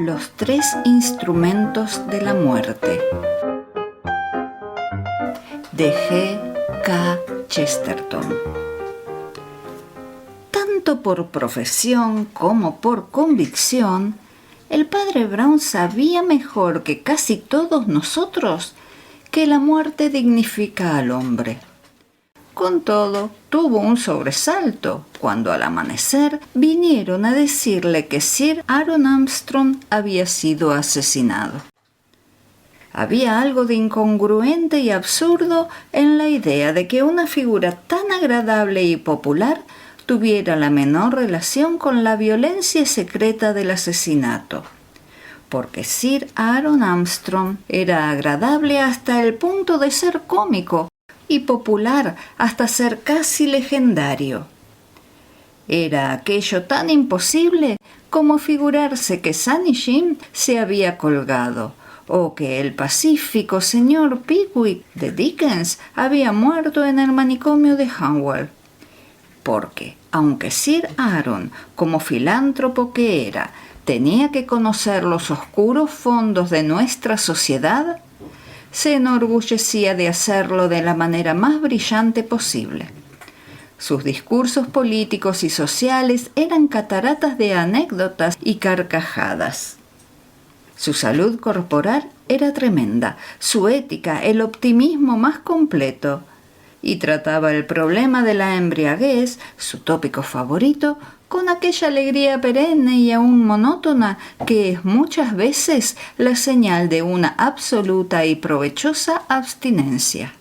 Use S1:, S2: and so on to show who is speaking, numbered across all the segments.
S1: Los tres instrumentos de la muerte, de G. K. Chesterton. Tanto por profesión como por convicción, el padre Brown sabía mejor que casi todos nosotros que la muerte dignifica al hombre. Con todo, tuvo un sobresalto cuando al amanecer vinieron a decirle que Sir Aaron Armstrong había sido asesinado. Había algo de incongruente y absurdo en la idea de que una figura tan agradable y popular tuviera la menor relación con la violencia secreta del asesinato. Porque Sir Aaron Armstrong era agradable hasta el punto de ser cómico y popular hasta ser casi legendario. Era aquello tan imposible como figurarse que Sunny Jim se había colgado, o que el pacífico señor Pickwick de Dickens había muerto en el manicomio de Hanwell. Porque, aunque Sir Aaron, como filántropo que era, tenía que conocer los oscuros fondos de nuestra sociedad, se enorgullecía de hacerlo de la manera más brillante posible. Sus discursos políticos y sociales eran cataratas de anécdotas y carcajadas. Su salud corporal era tremenda, su ética el optimismo más completo, y trataba el problema de la embriaguez, su tópico favorito, con aquella alegría perenne y aún monótona que es muchas veces la señal de una absoluta y provechosa abstinencia.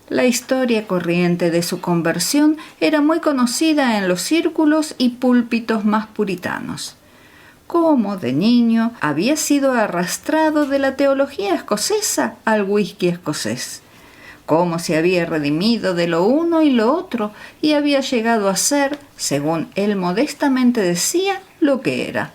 S1: La historia corriente de su conversión era muy conocida en los círculos y púlpitos más puritanos. Cómo de niño había sido arrastrado de la teología escocesa al whisky escocés. Cómo se había redimido de lo uno y lo otro y había llegado a ser, según él modestamente decía, lo que era.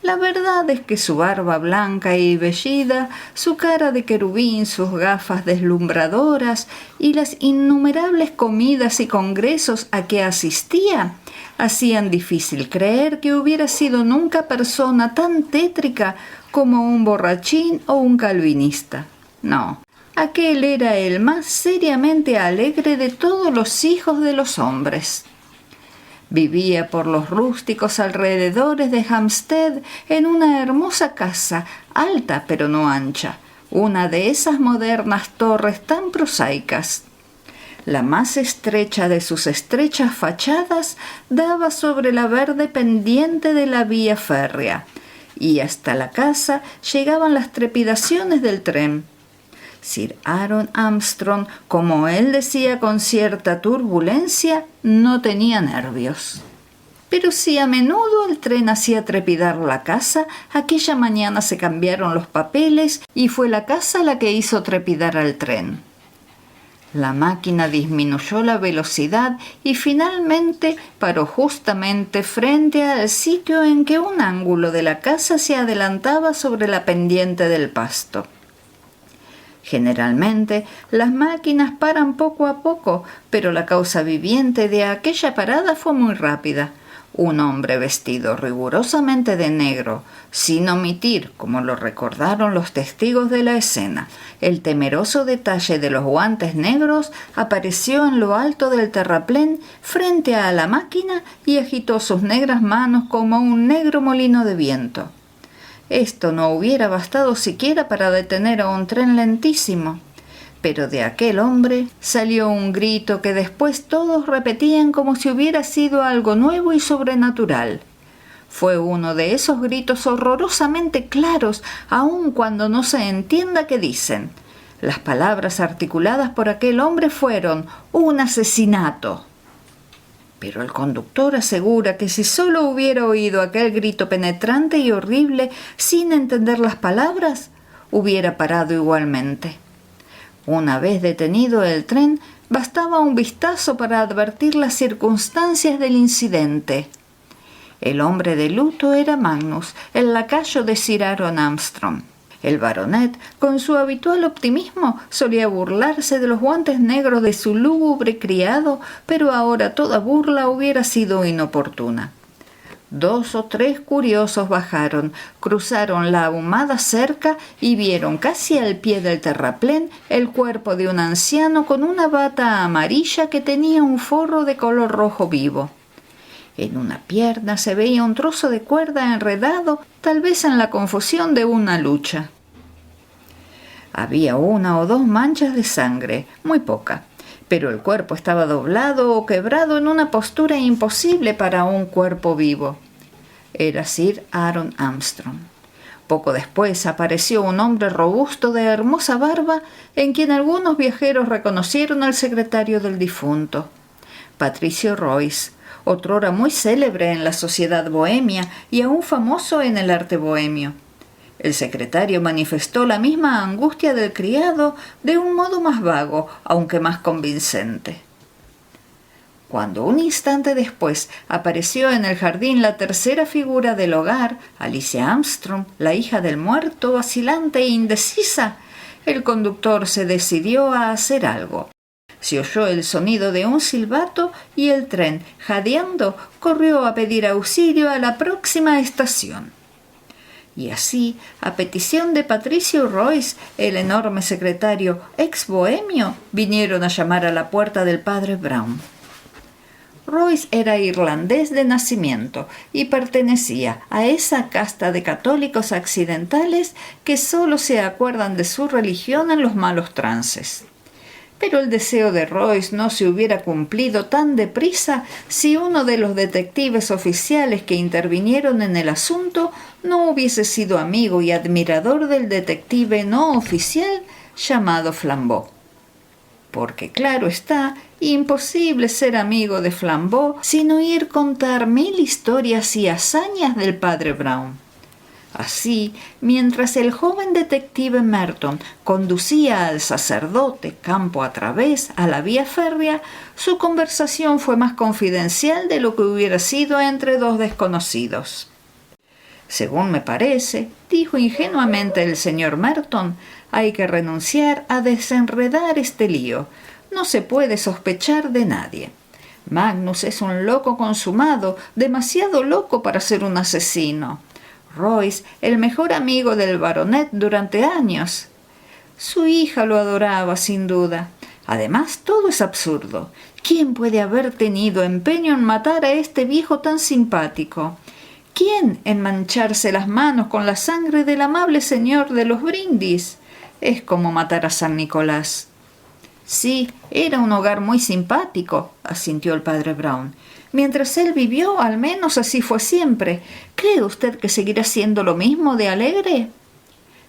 S1: La verdad es que su barba blanca y vellida, su cara de querubín, sus gafas deslumbradoras y las innumerables comidas y congresos a que asistía hacían difícil creer que hubiera sido nunca persona tan tétrica como un borrachín o un calvinista. No. Aquel era el más seriamente alegre de todos los hijos de los hombres. Vivía por los rústicos alrededores de Hampstead en una hermosa casa, alta pero no ancha, una de esas modernas torres tan prosaicas. La más estrecha de sus estrechas fachadas daba sobre la verde pendiente de la vía férrea, y hasta la casa llegaban las trepidaciones del tren. Sir Aaron Armstrong, como él decía con cierta turbulencia, no tenía nervios. Pero si a menudo el tren hacía trepidar la casa, aquella mañana se cambiaron los papeles y fue la casa la que hizo trepidar al tren. La máquina disminuyó la velocidad y finalmente paró justamente frente al sitio en que un ángulo de la casa se adelantaba sobre la pendiente del pasto. Generalmente las máquinas paran poco a poco, pero la causa viviente de aquella parada fue muy rápida. Un hombre vestido rigurosamente de negro, sin omitir, como lo recordaron los testigos de la escena, el temeroso detalle de los guantes negros, apareció en lo alto del terraplén frente a la máquina y agitó sus negras manos como un negro molino de viento. Esto no hubiera bastado siquiera para detener a un tren lentísimo, pero de aquel hombre salió un grito que después todos repetían como si hubiera sido algo nuevo y sobrenatural. Fue uno de esos gritos horrorosamente claros, aun cuando no se entienda qué dicen. Las palabras articuladas por aquel hombre fueron «un asesinato». Pero el conductor asegura que si solo hubiera oído aquel grito penetrante y horrible sin entender las palabras, hubiera parado igualmente. Una vez detenido el tren, bastaba un vistazo para advertir las circunstancias del incidente. El hombre de luto era Magnus, el lacayo de Sir Aaron Armstrong. El baronet, con su habitual optimismo, solía burlarse de los guantes negros de su lúgubre criado, pero ahora toda burla hubiera sido inoportuna. 2 o 3 curiosos bajaron, cruzaron la ahumada cerca y vieron casi al pie del terraplén el cuerpo de un anciano con una bata amarilla que tenía un forro de color rojo vivo. En una pierna se veía un trozo de cuerda enredado, tal vez en la confusión de una lucha. Había 1 o 2 manchas de sangre, muy poca, pero el cuerpo estaba doblado o quebrado en una postura imposible para un cuerpo vivo. Era Sir Aaron Armstrong. Poco después apareció un hombre robusto de hermosa barba, en quien algunos viajeros reconocieron al secretario del difunto, Patricio Royce, otrora muy célebre en la sociedad bohemia y aún famoso en el arte bohemio. El secretario manifestó la misma angustia del criado de un modo más vago, aunque más convincente. Cuando un instante después apareció en el jardín la tercera figura del hogar, Alicia Armstrong, la hija del muerto, vacilante e indecisa, el conductor se decidió a hacer algo. Se oyó el sonido de un silbato y el tren, jadeando, corrió a pedir auxilio a la próxima estación. Y así, a petición de Patricio Royce, el enorme secretario ex bohemio, vinieron a llamar a la puerta del padre Brown. Royce era irlandés de nacimiento y pertenecía a esa casta de católicos accidentales que solo se acuerdan de su religión en los malos trances. Pero el deseo de Royce no se hubiera cumplido tan deprisa si uno de los detectives oficiales que intervinieron en el asunto no hubiese sido amigo y admirador del detective no oficial llamado Flambeau. Porque, claro está, imposible ser amigo de Flambeau sin oír contar 1000 historias y hazañas del padre Brown. Así, mientras el joven detective Merton conducía al sacerdote campo a través a la vía férrea, su conversación fue más confidencial de lo que hubiera sido entre 2 desconocidos. Según me parece, dijo ingenuamente el señor Merton, hay que renunciar a desenredar este lío. No se puede sospechar de nadie. Magnus es un loco consumado, demasiado loco para ser un asesino. Royce, el mejor amigo del baronet durante años. Su hija lo adoraba, sin duda. Además, todo es absurdo. ¿Quién puede haber tenido empeño en matar a este viejo tan simpático? ¿Quién en mancharse las manos con la sangre del amable señor de los brindis? Es como matar a San Nicolás. Sí, era un hogar muy simpático, asintió el padre Brown. Mientras él vivió, al menos así fue siempre. ¿Cree usted que seguirá siendo lo mismo de alegre?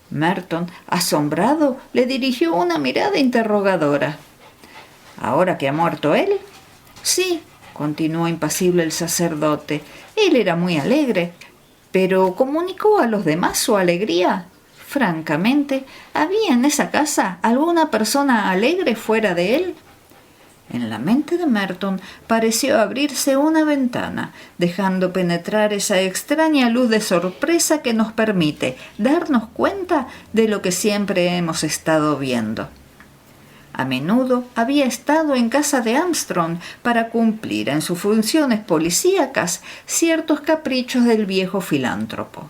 S1: Merton, asombrado, le dirigió una mirada interrogadora. ¿Ahora que ha muerto él? Sí, continuó impasible el sacerdote. Él era muy alegre, pero ¿comunicó a los demás su alegría? Francamente, ¿había en esa casa alguna persona alegre fuera de él? En la mente de Merton pareció abrirse una ventana, dejando penetrar esa extraña luz de sorpresa que nos permite darnos cuenta de lo que siempre hemos estado viendo. A menudo había estado en casa de Armstrong para cumplir en sus funciones policíacas ciertos caprichos del viejo filántropo.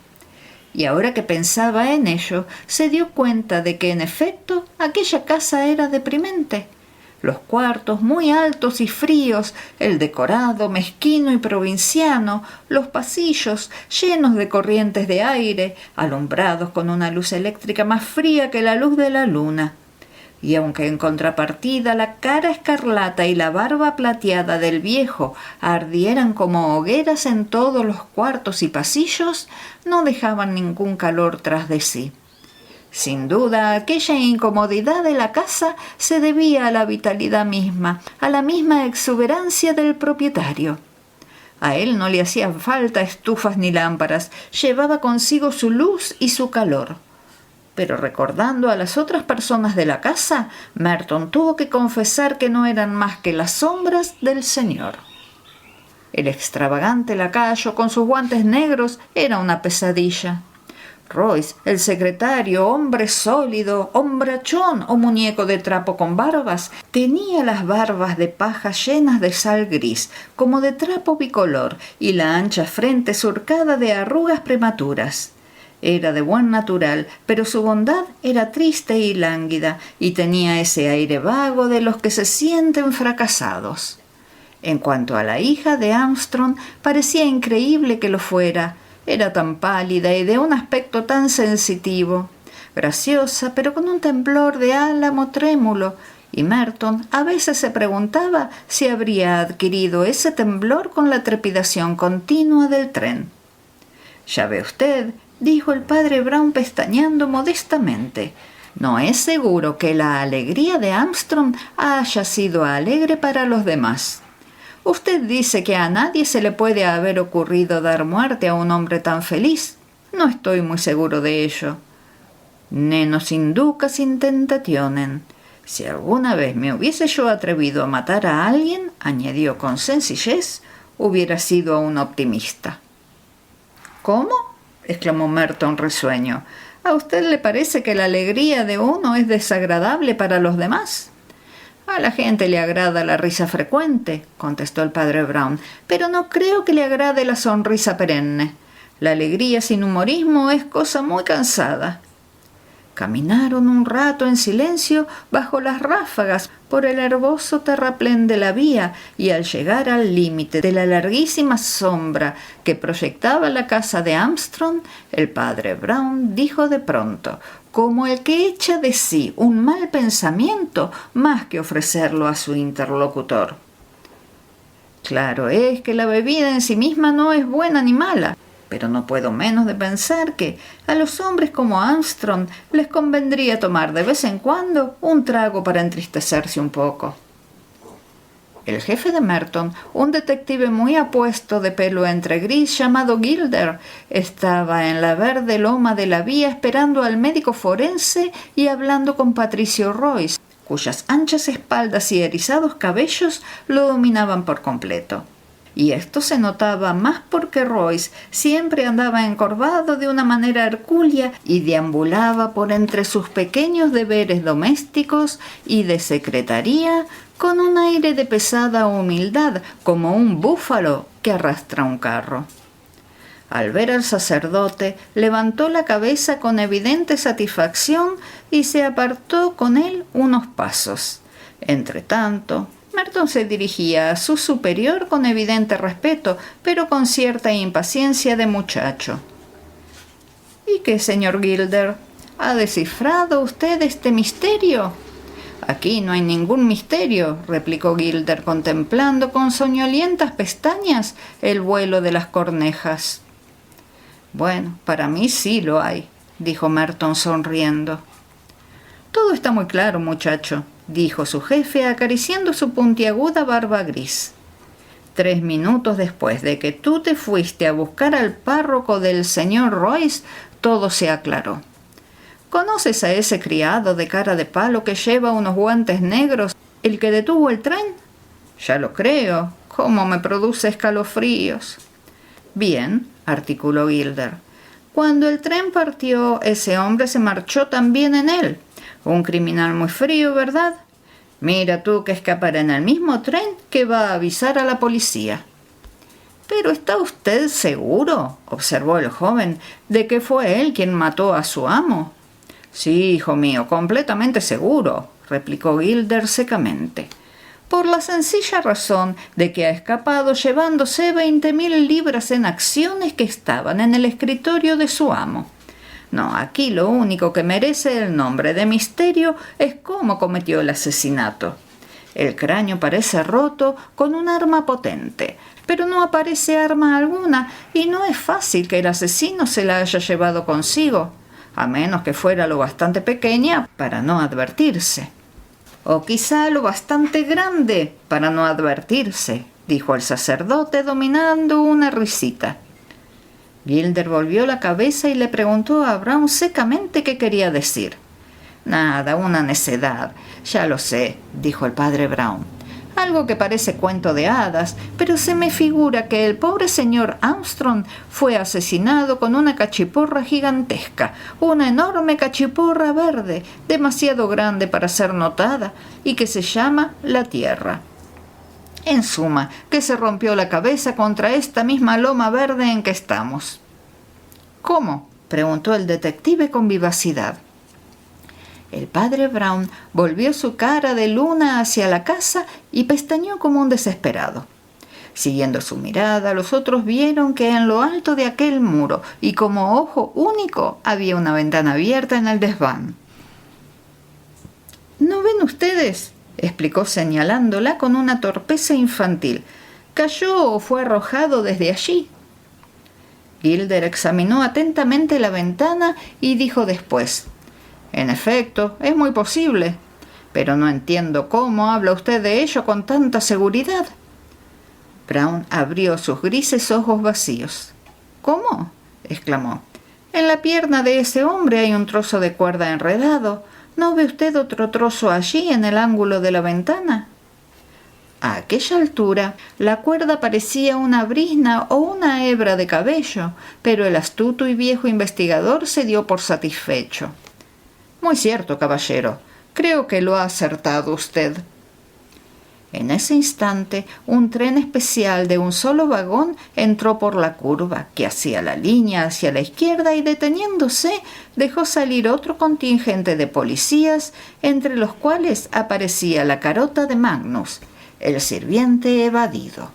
S1: Y ahora que pensaba en ello, se dio cuenta de que, en efecto, aquella casa era deprimente. Los cuartos muy altos y fríos, el decorado mezquino y provinciano, los pasillos llenos de corrientes de aire, alumbrados con una luz eléctrica más fría que la luz de la luna. Y aunque en contrapartida la cara escarlata y la barba plateada del viejo ardieran como hogueras en todos los cuartos y pasillos, no dejaban ningún calor tras de sí. Sin duda, aquella incomodidad de la casa se debía a la vitalidad misma, a la misma exuberancia del propietario. A él no le hacían falta estufas ni lámparas, llevaba consigo su luz y su calor. Pero recordando a las otras personas de la casa, Merton tuvo que confesar que no eran más que las sombras del señor. El extravagante lacayo con sus guantes negros era una pesadilla. Royce, el secretario, hombre sólido, hombrachón o muñeco de trapo con barbas, tenía las barbas de paja llenas de sal gris, como de trapo bicolor, y la ancha frente surcada de arrugas prematuras. Era de buen natural, pero su bondad era triste y lánguida, y tenía ese aire vago de los que se sienten fracasados. En cuanto a la hija de Armstrong, parecía increíble que lo fuera. Era tan pálida y de un aspecto tan sensitivo, graciosa, pero con un temblor de álamo trémulo, y Merton a veces se preguntaba si habría adquirido ese temblor con la trepidación continua del tren. «Ya ve usted», dijo el padre Brown pestañeando modestamente, «no es seguro que la alegría de Armstrong haya sido alegre para los demás. Usted dice que a nadie se le puede haber ocurrido dar muerte a un hombre tan feliz. No estoy muy seguro de ello. Ne nos induca sin tentationen. Si alguna vez me hubiese yo atrevido a matar a alguien, añadió con sencillez, hubiera sido un optimista». «¿Cómo?», exclamó Merton risueño. «¿A usted le parece que la alegría de uno es desagradable para los demás?». «A la gente le agrada la risa frecuente», contestó el padre Brown, «pero no creo que le agrade la sonrisa perenne. La alegría sin humorismo es cosa muy cansada». Caminaron un rato en silencio bajo las ráfagas por el herboso terraplén de la vía, y al llegar al límite de la larguísima sombra que proyectaba la casa de Armstrong, el padre Brown dijo de pronto, como el que echa de sí un mal pensamiento más que ofrecerlo a su interlocutor: «Claro es que la bebida en sí misma no es buena ni mala, pero no puedo menos de pensar que a los hombres como Armstrong les convendría tomar de vez en cuando un trago para entristecerse un poco». El jefe de Merton, un detective muy apuesto de pelo entre gris llamado Gilder, estaba en la verde loma de la vía esperando al médico forense y hablando con Patricio Royce, cuyas anchas espaldas y erizados cabellos lo dominaban por completo. Y esto se notaba más porque Royce siempre andaba encorvado de una manera hercúlea y deambulaba por entre sus pequeños deberes domésticos y de secretaría con un aire de pesada humildad, como un búfalo que arrastra un carro. Al ver al sacerdote, levantó la cabeza con evidente satisfacción y se apartó con él unos pasos. Entretanto, Merton se dirigía a su superior con evidente respeto, pero con cierta impaciencia de muchacho. «¿Y qué, señor Gilder? ¿Ha descifrado usted este misterio?». «Aquí no hay ningún misterio», replicó Gilder, contemplando con soñolientas pestañas el vuelo de las cornejas. «Bueno, para mí sí lo hay», dijo Merton sonriendo. «Todo está muy claro, muchacho», dijo su jefe acariciando su puntiaguda barba gris. 3 minutos después de que tú te fuiste a buscar al párroco del señor Royce, todo se aclaró. ¿Conoces a ese criado de cara de palo que lleva unos guantes negros, el que detuvo el tren? Ya lo creo. ¿Cómo me produce escalofríos? Bien, articuló Gilder. Cuando el tren partió, ese hombre se marchó también en él. Un criminal muy frío, ¿verdad? Mira tú que escapará en el mismo tren que va a avisar a la policía. «¿Pero está usted seguro?», observó el joven, «de que fue él quien mató a su amo». «Sí, hijo mío, completamente seguro», replicó Gilder secamente. «Por la sencilla razón de que ha escapado llevándose 20.000 libras en acciones que estaban en el escritorio de su amo. No, aquí lo único que merece el nombre de misterio es cómo cometió el asesinato. El cráneo parece roto con un arma potente, pero no aparece arma alguna y no es fácil que el asesino se la haya llevado consigo, a menos que fuera lo bastante pequeña para no advertirse. O quizá lo bastante grande para no advertirse», dijo el sacerdote dominando una risita. Gilder volvió la cabeza y le preguntó a Brown secamente qué quería decir. «Nada, una necedad. Ya lo sé», dijo el padre Brown. algo que parece cuento de hadas, pero se me figura que el pobre señor Armstrong fue asesinado con una cachiporra gigantesca, una enorme cachiporra verde, demasiado grande para ser notada, y que se llama la Tierra. En suma, que se rompió la cabeza contra esta misma loma verde en que estamos. ¿Cómo?, preguntó el detective con vivacidad. El padre Brown volvió su cara de luna hacia la casa y pestañeó como un desesperado. Siguiendo su mirada, los otros vieron que en lo alto de aquel muro y como ojo único había una ventana abierta en el desván. ¿No ven ustedes?, explicó señalándola con una torpeza infantil. ¿Cayó o fue arrojado desde allí? Gilder examinó atentamente la ventana y dijo después: «En efecto, es muy posible, pero no entiendo cómo habla usted de ello con tanta seguridad». Brown abrió sus grises ojos vacíos. «¿Cómo?», exclamó. «En la pierna de ese hombre hay un trozo de cuerda enredado. ¿No ve usted otro trozo allí en el ángulo de la ventana?». A aquella altura, la cuerda parecía una brizna o una hebra de cabello, pero el astuto y viejo investigador se dio por satisfecho. «Muy cierto, caballero. Creo que lo ha acertado usted». En ese instante, un tren especial de un solo vagón entró por la curva, que hacía la línea hacia la izquierda y, deteniéndose, dejó salir otro contingente de policías, entre los cuales aparecía la carota de Magnus, el sirviente evadido.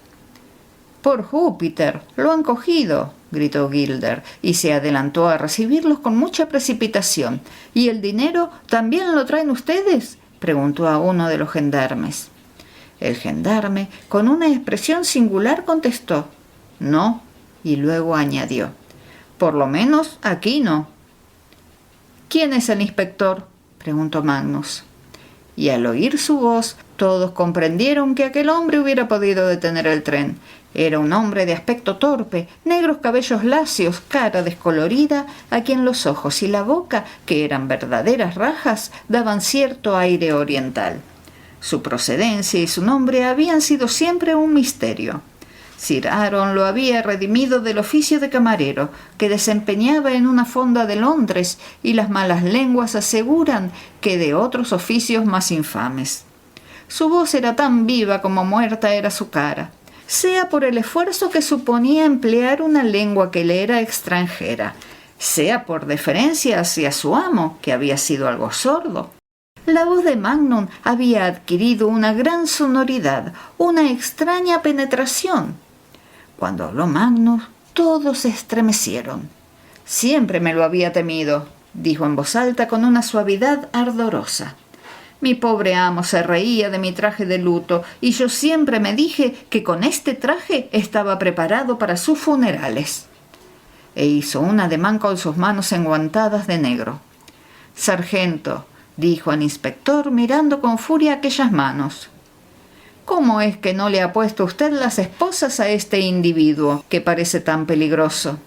S1: «Por Júpiter, lo han cogido», gritó Gilder, y se adelantó a recibirlos con mucha precipitación. «¿Y el dinero también lo traen ustedes?», preguntó a uno de los gendarmes. El gendarme, con una expresión singular, contestó: «No», y luego añadió: «Por lo menos aquí no». «¿Quién es el inspector?», preguntó Magnus. Y al oír su voz, todos comprendieron que aquel hombre hubiera podido detener el tren. Era un hombre de aspecto torpe, negros cabellos lacios, cara descolorida, a quien los ojos y la boca, que eran verdaderas rajas, daban cierto aire oriental. Su procedencia y su nombre habían sido siempre un misterio. Sir Aaron lo había redimido del oficio de camarero, que desempeñaba en una fonda de Londres, y las malas lenguas aseguran que de otros oficios más infames. Su voz era tan viva como muerta era su cara, sea por el esfuerzo que suponía emplear una lengua que le era extranjera, sea por deferencia hacia su amo, que había sido algo sordo. La voz de Magnus había adquirido una gran sonoridad, una extraña penetración. Cuando habló Magnus, todos se estremecieron. «Siempre me lo había temido», dijo en voz alta con una suavidad ardorosa. «Mi pobre amo se reía de mi traje de luto, y yo siempre me dije que con este traje estaba preparado para sus funerales». E hizo un ademán con sus manos enguantadas de negro. «Sargento», dijo al inspector mirando con furia aquellas manos, «¿cómo es que no le ha puesto usted las esposas a este individuo que parece tan peligroso?»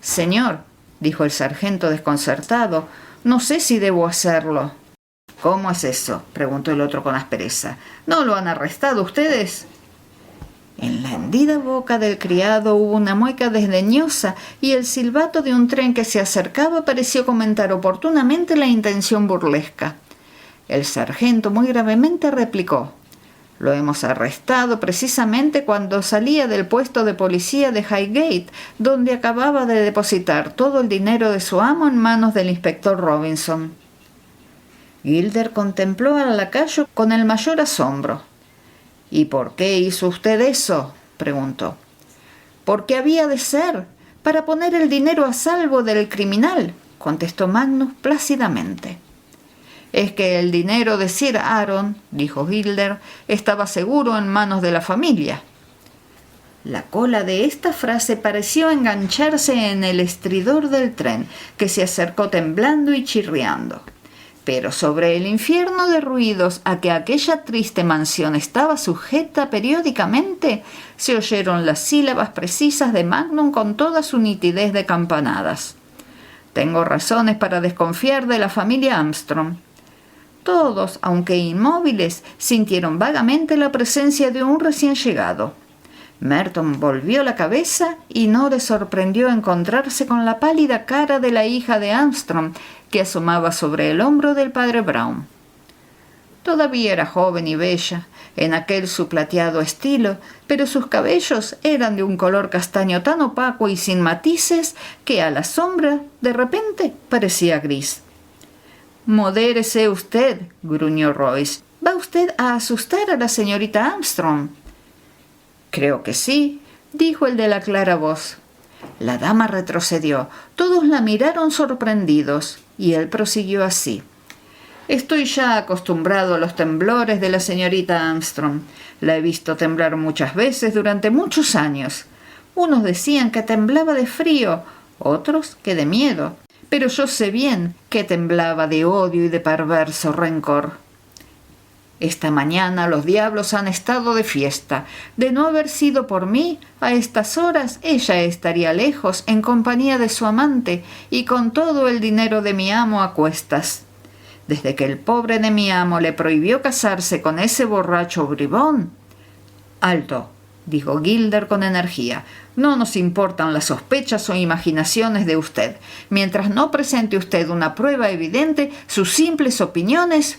S1: «Señor», dijo el sargento desconcertado, «no sé si debo hacerlo». «¿Cómo es eso?», preguntó el otro con aspereza. «¿No lo han arrestado ustedes?». En la hendida boca del criado hubo una mueca desdeñosa, y el silbato de un tren que se acercaba pareció comentar oportunamente la intención burlesca. El sargento muy gravemente replicó: «Lo hemos arrestado precisamente cuando salía del puesto de policía de Highgate, donde acababa de depositar todo el dinero de su amo en manos del inspector Robinson». Gilder contempló al lacayo con el mayor asombro. «¿Y por qué hizo usted eso?», preguntó. «Porque había de ser, para poner el dinero a salvo del criminal», contestó Magnus plácidamente. «Es que el dinero de Sir Aaron», dijo Gilder, «estaba seguro en manos de la familia». La cola de esta frase pareció engancharse en el estridor del tren, que se acercó temblando y chirriando. Pero sobre el infierno de ruidos a que aquella triste mansión estaba sujeta periódicamente, se oyeron las sílabas precisas de Magnus con toda su nitidez de campanadas. «Tengo razones para desconfiar de la familia Armstrong». Todos, aunque inmóviles, sintieron vagamente la presencia de un recién llegado. Merton volvió la cabeza y no le sorprendió encontrarse con la pálida cara de la hija de Armstrong, que asomaba sobre el hombro del padre Brown. Todavía era joven y bella, en aquel su plateado estilo, pero sus cabellos eran de un color castaño tan opaco y sin matices que a la sombra, de repente, parecía gris. «Modérese usted», gruñó Royce. «¿Va usted a asustar a la señorita Armstrong?» «Creo que sí», dijo el de la clara voz. La dama retrocedió. Todos la miraron sorprendidos, y él prosiguió así. «Estoy ya acostumbrado a los temblores de la señorita Armstrong. La he visto temblar muchas veces durante muchos años. Unos decían que temblaba de frío, otros que de miedo. Pero yo sé bien que temblaba de odio y de perverso rencor. Esta mañana los diablos han estado de fiesta. De no haber sido por mí, a estas horas ella estaría lejos, en compañía de su amante, y con todo el dinero de mi amo a cuestas. Desde que el pobre de mi amo le prohibió casarse con ese borracho bribón». «Alto», dijo Gilder con energía. «No nos importan las sospechas o imaginaciones de usted. Mientras no presente usted una prueba evidente, sus simples opiniones...»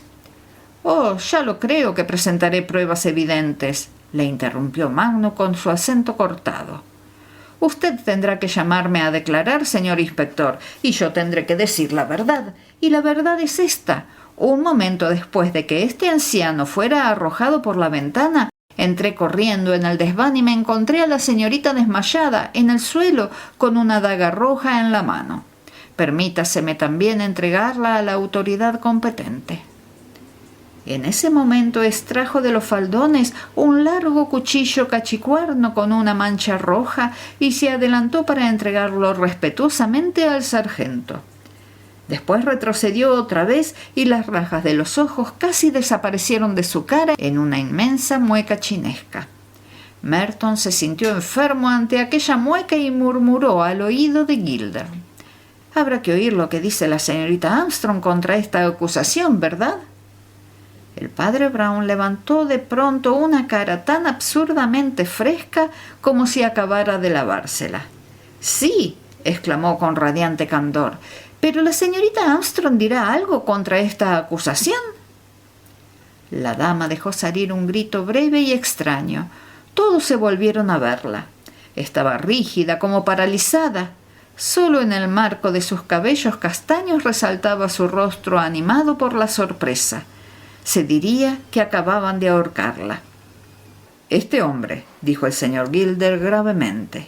S1: «Oh, ya lo creo que presentaré pruebas evidentes», le interrumpió Magno con su acento cortado. «Usted tendrá que llamarme a declarar, señor inspector, y yo tendré que decir la verdad. Y la verdad es esta. Un momento después de que este anciano fuera arrojado por la ventana, entré corriendo en el desván y me encontré a la señorita desmayada en el suelo con una daga roja en la mano. Permítaseme también entregarla a la autoridad competente». En ese momento extrajo de los faldones un largo cuchillo cachicuerno con una mancha roja y se adelantó para entregarlo respetuosamente al sargento. Después retrocedió otra vez y las rajas de los ojos casi desaparecieron de su cara en una inmensa mueca chinesca. Merton se sintió enfermo ante aquella mueca y murmuró al oído de Gilder: «Habrá que oír lo que dice la señorita Armstrong contra esta acusación, ¿verdad?». El padre Brown levantó de pronto una cara tan absurdamente fresca como si acabara de lavársela. «Sí», exclamó con radiante candor, «pero la señorita Armstrong dirá algo contra esta acusación». La dama dejó salir un grito breve y extraño. Todos se volvieron a verla. Estaba rígida, como paralizada. Solo en el marco de sus cabellos castaños resaltaba su rostro animado por la sorpresa. Se diría que acababan de ahorcarla. «Este hombre», dijo el señor Gilder gravemente,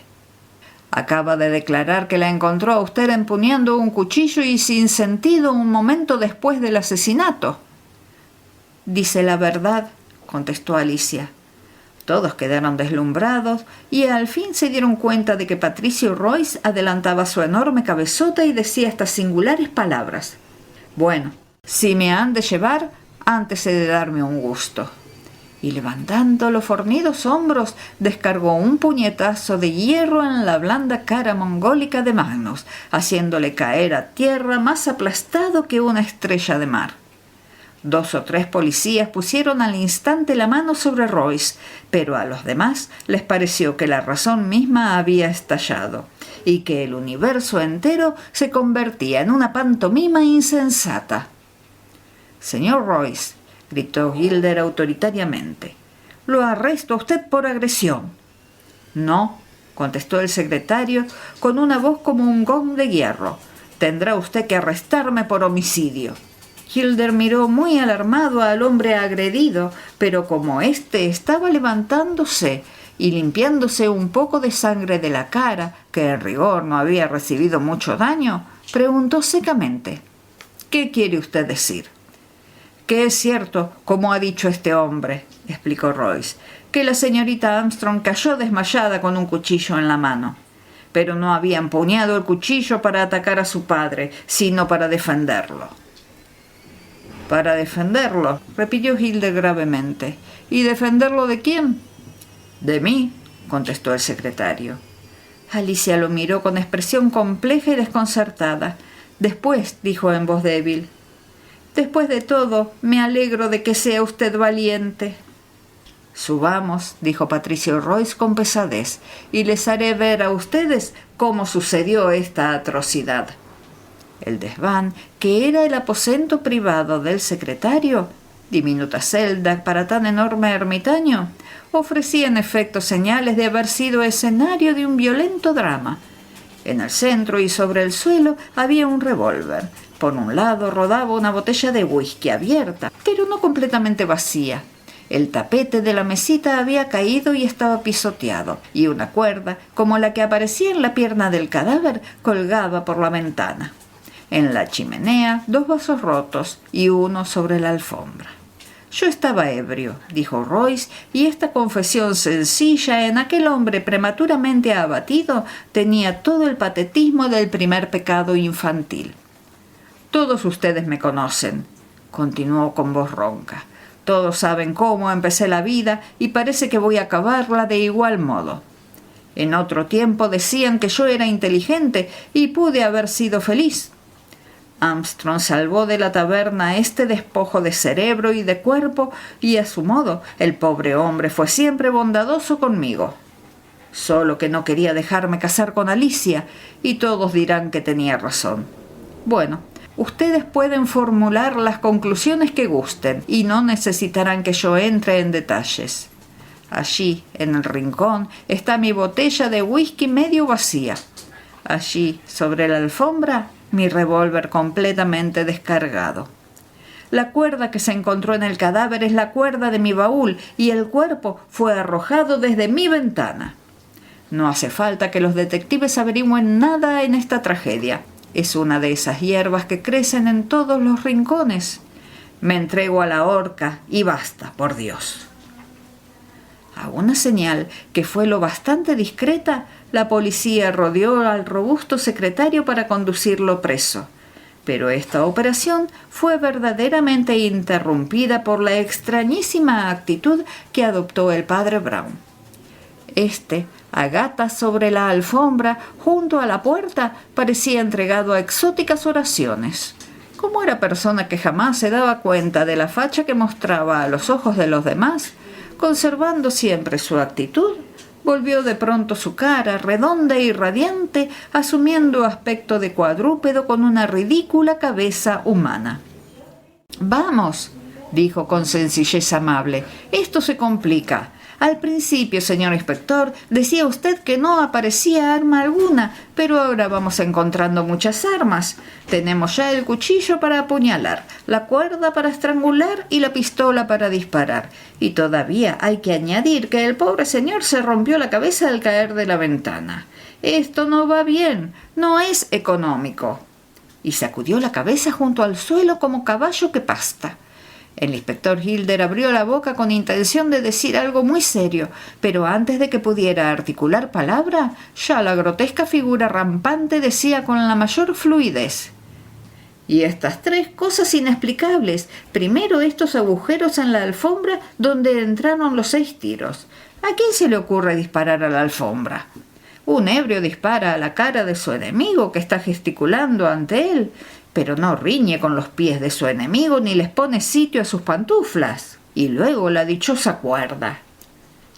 S1: «acaba de declarar que la encontró a usted empuñando un cuchillo y sin sentido un momento después del asesinato». «Dice la verdad», contestó Alicia. Todos quedaron deslumbrados y al fin se dieron cuenta de que Patricio Royce adelantaba su enorme cabezota y decía estas singulares palabras: «Bueno, si me han de llevar, antes he de darme un gusto». Y levantando los fornidos hombros, descargó un puñetazo de hierro en la blanda cara mongólica de Magnus, haciéndole caer a tierra más aplastado que una estrella de mar. 2 o 3 policías pusieron al instante la mano sobre Royce, pero a los demás les pareció que la razón misma había estallado y que el universo entero se convertía en una pantomima insensata. «Señor Royce», gritó Gilder autoritariamente, «lo arresto a usted por agresión». «No», contestó el secretario con una voz como un gong de hierro, «tendrá usted que arrestarme por homicidio». Gilder miró muy alarmado al hombre agredido, pero como éste estaba levantándose y limpiándose un poco de sangre de la cara, que en rigor no había recibido mucho daño, preguntó secamente: «¿Qué quiere usted decir?». «Que es cierto, como ha dicho este hombre», explicó Royce, «que la señorita Armstrong cayó desmayada con un cuchillo en la mano. Pero no había empuñado el cuchillo para atacar a su padre, sino para defenderlo». «¿Para defenderlo?», repitió Gilder gravemente. «¿Y defenderlo de quién?». «De mí», contestó el secretario. Alicia lo miró con expresión compleja y desconcertada. Después dijo en voz débil: Después de todo, me alegro de que sea usted valiente. Subamos, dijo Patricio Royce con pesadez, y les haré ver a ustedes cómo sucedió esta atrocidad. El desván, que era el aposento privado del secretario, diminuta celda para tan enorme ermitaño, ofrecía en efecto señales de haber sido escenario de un violento drama. En el centro y sobre el suelo había un revólver. Por un lado rodaba una botella de whisky abierta, pero no completamente vacía. El tapete de la mesita había caído y estaba pisoteado, y una cuerda, como la que aparecía en la pierna del cadáver, colgaba por la ventana. En la chimenea, 2 vasos rotos y uno sobre la alfombra. Yo estaba ebrio, dijo Royce, y esta confesión sencilla en aquel hombre prematuramente abatido tenía todo el patetismo del primer pecado infantil. Todos ustedes me conocen, continuó con voz ronca. Todos saben cómo empecé la vida y parece que voy a acabarla de igual modo. En otro tiempo decían que yo era inteligente y pude haber sido feliz. Armstrong salvó de la taberna este despojo de cerebro y de cuerpo, y a su modo el pobre hombre fue siempre bondadoso conmigo. Solo que no quería dejarme casar con Alicia, y todos dirán que tenía razón. Bueno, ustedes pueden formular las conclusiones que gusten, y no necesitarán que yo entre en detalles. Allí, en el rincón, está mi botella de whisky medio vacía. Allí, sobre la alfombra, mi revólver completamente descargado. La cuerda que se encontró en el cadáver es la cuerda de mi baúl y el cuerpo fue arrojado desde mi ventana. No hace falta que los detectives averigüen nada en esta tragedia. Es una de esas hierbas que crecen en todos los rincones. Me entrego a la horca y basta, por Dios. A una señal que fue lo bastante discreta, la policía rodeó al robusto secretario para conducirlo preso. Pero esta operación fue verdaderamente interrumpida por la extrañísima actitud que adoptó el padre Brown. A gatas sobre la alfombra, junto a la puerta, parecía entregado a exóticas oraciones. Como era persona que jamás se daba cuenta de la facha que mostraba a los ojos de los demás, conservando siempre su actitud, volvió de pronto su cara, redonda y radiante, asumiendo aspecto de cuadrúpedo con una ridícula cabeza humana. «Vamos», dijo con sencillez amable, «esto se complica. Al principio, señor inspector, decía usted que no aparecía arma alguna, pero ahora vamos encontrando muchas armas. Tenemos ya el cuchillo para apuñalar, la cuerda para estrangular y la pistola para disparar. Y todavía hay que añadir que el pobre señor se rompió la cabeza al caer de la ventana. Esto no va bien, no es económico». Y sacudió la cabeza junto al suelo como caballo que pasta. El inspector Hilder abrió la boca con intención de decir algo muy serio, pero antes de que pudiera articular palabra, ya la grotesca figura rampante decía con la mayor fluidez: «Y estas 3 cosas inexplicables. Primero, estos agujeros en la alfombra donde entraron los 6 tiros. ¿A quién se le ocurre disparar a la alfombra? Un ebrio dispara a la cara de su enemigo que está gesticulando ante él, pero no riñe con los pies de su enemigo ni les pone sitio a sus pantuflas. Y luego la dichosa cuerda».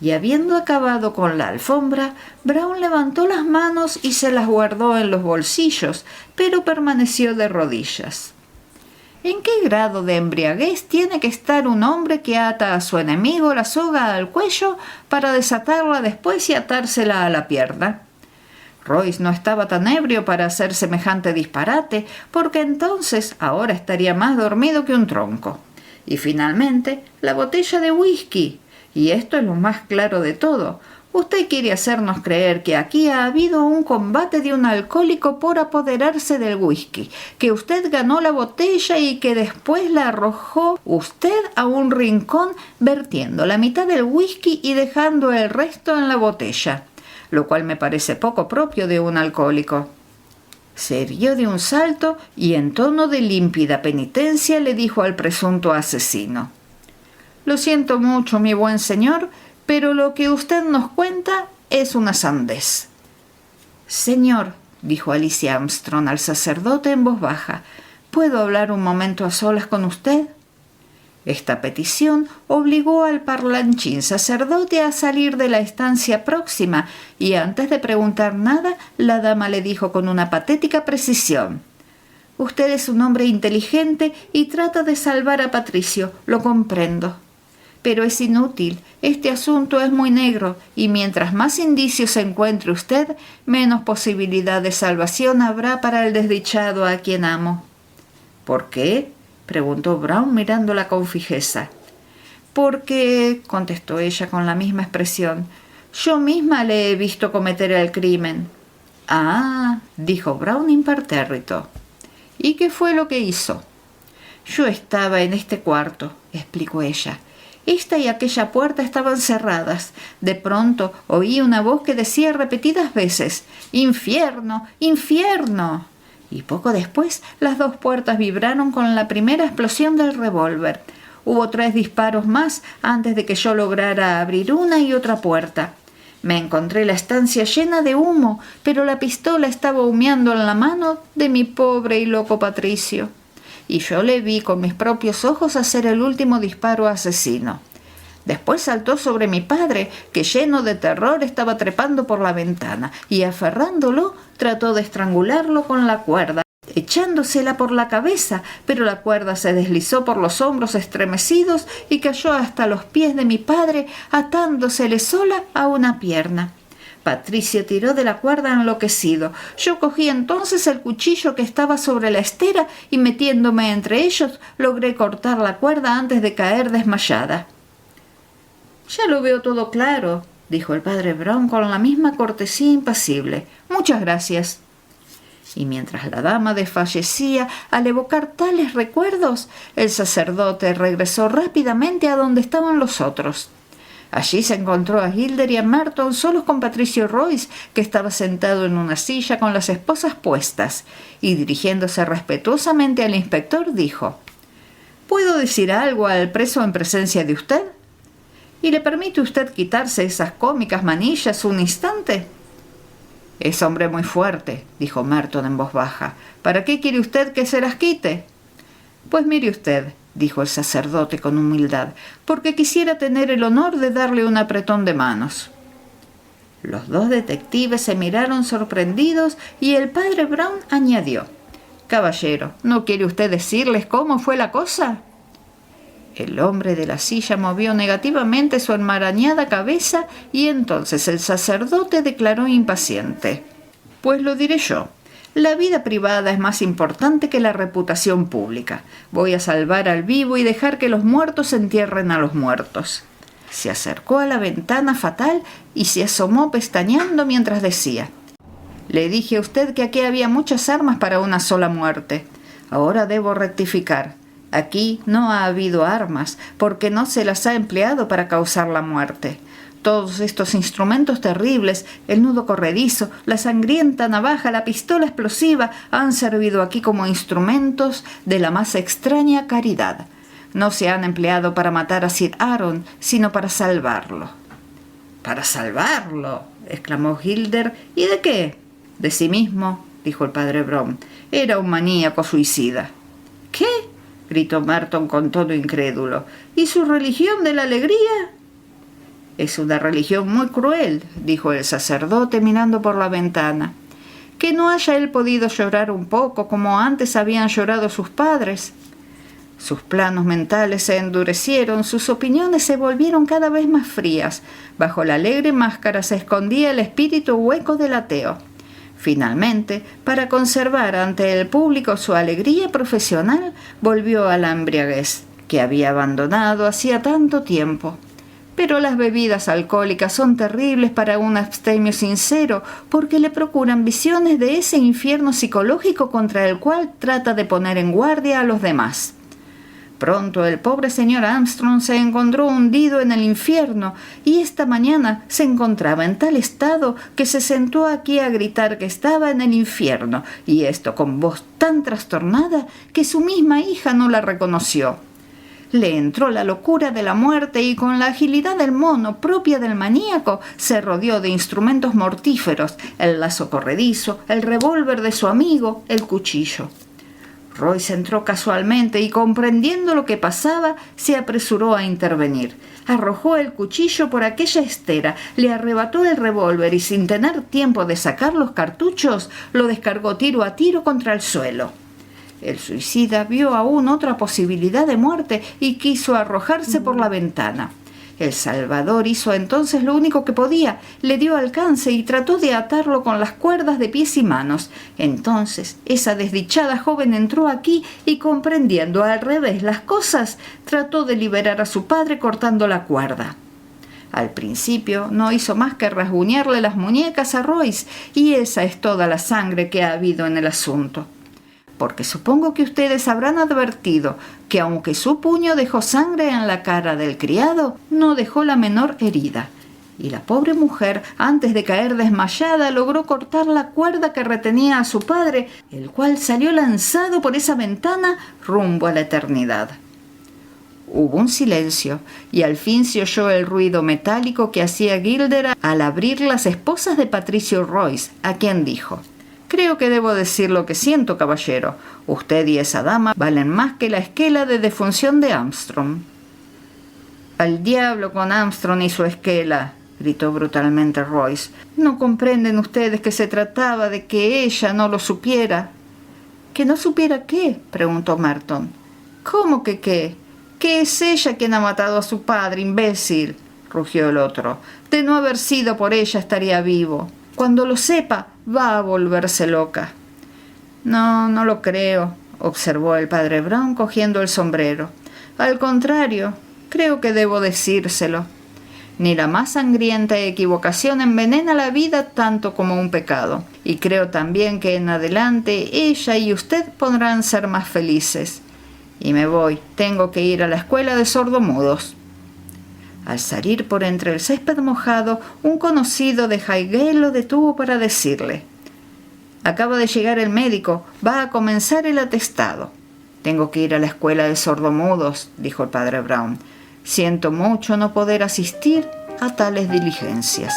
S1: Y habiendo acabado con la alfombra, Brown levantó las manos y se las guardó en los bolsillos, pero permaneció de rodillas. ¿En qué grado de embriaguez tiene que estar un hombre que ata a su enemigo la soga al cuello para desatarla después y atársela a la pierna? Royce no estaba tan ebrio para hacer semejante disparate, porque entonces ahora estaría más dormido que un tronco. Y finalmente, la botella de whisky. Y esto es lo más claro de todo. Usted quiere hacernos creer que aquí ha habido un combate de un alcohólico por apoderarse del whisky, que usted ganó la botella y que después la arrojó usted a un rincón vertiendo la mitad del whisky y dejando el resto en la botella, lo cual me parece poco propio de un alcohólico». Se irguió de un salto y en tono de límpida penitencia le dijo al presunto asesino: «Lo siento mucho, mi buen señor, pero lo que usted nos cuenta es una sandez». «Señor», dijo Alicia Armstrong al sacerdote en voz baja, ¿Puedo hablar un momento a solas con usted? Esta petición obligó al parlanchín sacerdote a salir de la estancia próxima y antes de preguntar nada, la dama le dijo con una patética precisión: «Usted es un hombre inteligente y trata de salvar a Patricio, lo comprendo. Pero es inútil, este asunto es muy negro y mientras más indicios encuentre usted, menos posibilidad de salvación habrá para el desdichado a quien amo». «¿Por qué?», preguntó Brown mirándola con fijeza. «Porque», contestó ella con la misma expresión, «yo misma le he visto cometer el crimen». «Ah», dijo Brown impertérrito. «¿Y qué fue lo que hizo?» «Yo estaba en este cuarto», explicó ella. «Esta y aquella puerta estaban cerradas. De pronto oí una voz que decía repetidas veces: ¡Infierno! ¡Infierno!». Y poco después las dos puertas vibraron con la primera explosión del revólver. Hubo 3 disparos más antes de que yo lograra abrir una y otra puerta. Me encontré la estancia llena de humo, pero la pistola estaba humeando en la mano de mi pobre y loco Patricio. Y yo le vi con mis propios ojos hacer el último disparo asesino. Después saltó sobre mi padre, que lleno de terror estaba trepando por la ventana, y aferrándolo, trató de estrangularlo con la cuerda, echándosela por la cabeza, pero la cuerda se deslizó por los hombros estremecidos y cayó hasta los pies de mi padre, atándosele sola a una pierna. Patricio tiró de la cuerda enloquecido. Yo cogí entonces el cuchillo que estaba sobre la estera y metiéndome entre ellos, logré cortar la cuerda antes de caer desmayada. «Ya lo veo todo claro», dijo el padre Brown con la misma cortesía impasible. «Muchas gracias». Y mientras la dama desfallecía al evocar tales recuerdos, el sacerdote regresó rápidamente a donde estaban los otros. Allí se encontró a Hilder y a Merton solos con Patricio Royce, que estaba sentado en una silla con las esposas puestas, y dirigiéndose respetuosamente al inspector dijo: «¿Puedo decir algo al preso en presencia de usted? ¿Y le permite usted quitarse esas cómicas manillas un instante?» «Es hombre muy fuerte», dijo Merton en voz baja. «¿Para qué quiere usted que se las quite?» «Pues mire usted», dijo el sacerdote con humildad, «porque quisiera tener el honor de darle un apretón de manos». Los 2 detectives se miraron sorprendidos y el padre Brown añadió: «Caballero, ¿no quiere usted decirles cómo fue la cosa?». El hombre de la silla movió negativamente su enmarañada cabeza y entonces el sacerdote declaró impaciente: «Pues lo diré yo. La vida privada es más importante que la reputación pública. Voy a salvar al vivo y dejar que los muertos entierren a los muertos». Se acercó a la ventana fatal y se asomó pestañeando mientras decía: «Le dije a usted que aquí había muchas armas para una sola muerte. Ahora debo rectificar. Aquí no ha habido armas, porque no se las ha empleado para causar la muerte. Todos estos instrumentos terribles, el nudo corredizo, la sangrienta navaja, la pistola explosiva, han servido aquí como instrumentos de la más extraña caridad. No se han empleado para matar a Sir Aaron, sino para salvarlo». «¿Para salvarlo?», exclamó Hilder. «¿Y de qué?». «De sí mismo», dijo el padre Brown. «Era un maníaco suicida». «¿Qué?», gritó Merton con tono incrédulo. «¿Y su religión de la alegría?». «Es una religión muy cruel», dijo el sacerdote mirando por la ventana. «Que no haya él podido llorar un poco como antes habían llorado sus padres». Sus planos mentales se endurecieron, sus opiniones se volvieron cada vez más frías. Bajo la alegre máscara se escondía el espíritu hueco del ateo. Finalmente, para conservar ante el público su alegría profesional, volvió a la embriaguez, que había abandonado hacía tanto tiempo. Pero las bebidas alcohólicas son terribles para un abstemio sincero, porque le procuran visiones de ese infierno psicológico contra el cual trata de poner en guardia a los demás. Pronto el pobre señor Armstrong se encontró hundido en el infierno y esta mañana se encontraba en tal estado que se sentó aquí a gritar que estaba en el infierno, y esto con voz tan trastornada que su misma hija no la reconoció. Le entró la locura de la muerte y con la agilidad del mono propia del maníaco se rodeó de instrumentos mortíferos, el lazo corredizo, el revólver de su amigo, el cuchillo. Royce entró casualmente y, comprendiendo lo que pasaba, se apresuró a intervenir. Arrojó el cuchillo por aquella estera, le arrebató el revólver y, sin tener tiempo de sacar los cartuchos, lo descargó tiro a tiro contra el suelo. El suicida vio aún otra posibilidad de muerte y quiso arrojarse por la ventana. El salvador hizo entonces lo único que podía, le dio alcance y trató de atarlo con las cuerdas de pies y manos. Entonces esa desdichada joven entró aquí y, comprendiendo al revés las cosas, trató de liberar a su padre cortando la cuerda. Al principio no hizo más que rasguñarle las muñecas a Royce, y esa es toda la sangre que ha habido en el asunto. Porque supongo que ustedes habrán advertido que, aunque su puño dejó sangre en la cara del criado, no dejó la menor herida. Y la pobre mujer, antes de caer desmayada, logró cortar la cuerda que retenía a su padre, el cual salió lanzado por esa ventana rumbo a la eternidad. Hubo un silencio, y al fin se oyó el ruido metálico que hacía Gilder al abrir las esposas de Patricio Royce, a quien dijo: «Creo que debo decir lo que siento, caballero. Usted y esa dama valen más que la esquela de defunción de Armstrong». «Al diablo con Armstrong y su esquela», gritó brutalmente Royce. «¿No comprenden ustedes que se trataba de que ella no lo supiera?» «¿Que no supiera qué?», preguntó Merton. «¿Cómo que qué? Que es ella quien ha matado a su padre, imbécil», rugió el otro. «De no haber sido por ella estaría vivo. Cuando lo sepa, va a volverse loca». «No lo creo», observó el padre Brown cogiendo el sombrero. «Al contrario, creo que debo decírselo. Ni la más sangrienta equivocación envenena la vida tanto como un pecado. Y creo también que en adelante ella y usted podrán ser más felices. Y me voy, tengo que ir a la escuela de sordomudos». Al salir por entre el césped mojado, un conocido de Highgate lo detuvo para decirle: «Acaba de llegar el médico, va a comenzar el atestado». «Tengo que ir a la escuela de sordomudos», dijo el padre Brown. «Siento mucho no poder asistir a tales diligencias».